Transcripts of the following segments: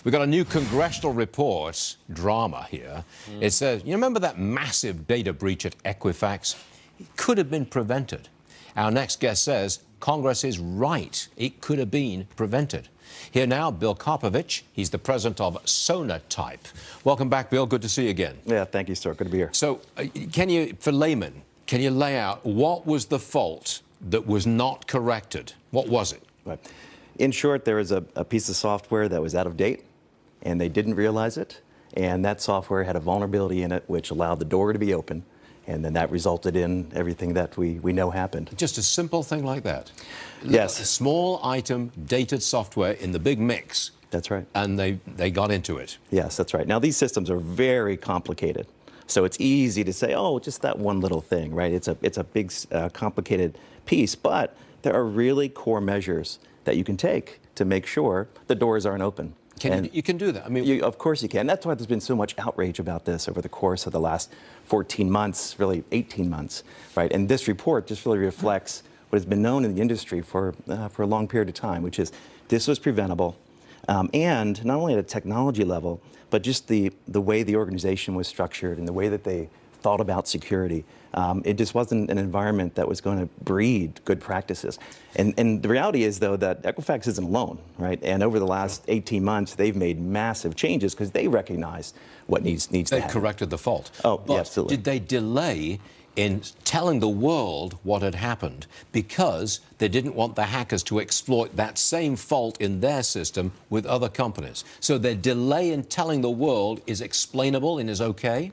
We've got a new congressional report, drama here. It says, you remember that massive data breach at Equifax? It could have been prevented. Our next guest says Congress is right. It could have been prevented. Here now, Bill Karpovich. He's the president of Sonatype. Welcome back, Bill. Good to see you again. Yeah, thank you, sir. Good to be here. So, can you, for laymen, can you lay out what was the fault that was not corrected? What was it? Right. In short, there was a piece of software that was out of date, and they didn't realize it. And that software had a vulnerability in it which allowed the door to be open. And then that resulted in everything that we know happened. Just a simple thing like that? Yes. A small item, dated software in the big mix. That's right. And they got into it. Yes, that's right. Now, these systems are very complicated. So it's easy to say, oh, just that one little thing, right? It's a big, complicated piece. But there are really core measures that you can take to make sure the doors aren't open. You can do that. I mean, of course you can. That's why there's been so much outrage about this over the course of the last 14 months, really 18 months, right? And this report just really reflects what has been known in the industry for a long period of time, which is this was preventable, and not only at a technology level, but just the way the organization was structured and the way that they thought about security. It just wasn't an environment that was going to breed good practices. And the reality is, though, that Equifax isn't alone, right? And over the last 18 months, they've made massive changes because they recognize what needs to happen. They corrected the fault. Oh, but yeah, absolutely. Did they delay in telling the world what had happened because they didn't want the hackers to exploit that same fault in their system with other companies? So their delay in telling the world is explainable and is okay?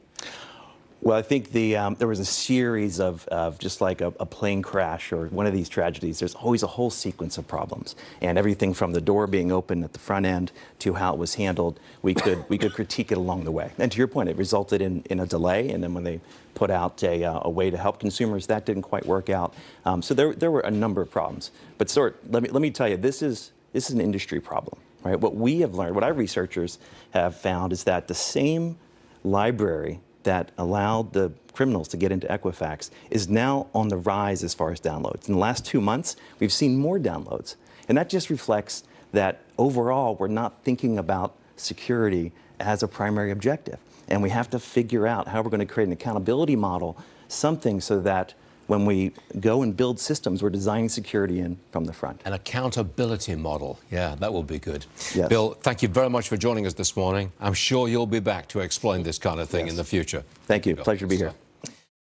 Well, I think there was a series of just like a plane crash or one of these tragedies. There's always a whole sequence of problems, and everything from the door being open at the front end to how it was handled, we could critique it along the way. And to your point, it resulted in a delay. And then when they put out a way to help consumers, that didn't quite work out. So there were a number of problems. But Stuart, let me tell you, this is an industry problem, right? What we have learned, what our researchers have found, is that the same library that allowed the criminals to get into Equifax is now on the rise as far as downloads. In the last 2 months, we've seen more downloads. And that just reflects that overall, we're not thinking about security as a primary objective. And we have to figure out how we're going to create an accountability model, something so that when we go and build systems, we're designing security in from the front. An accountability model. Yeah, that will be good. Yes. Bill, thank you very much for joining us this morning. I'm sure you'll be back to explain this kind of thing in the future. Thank you. Bill. Pleasure to be here.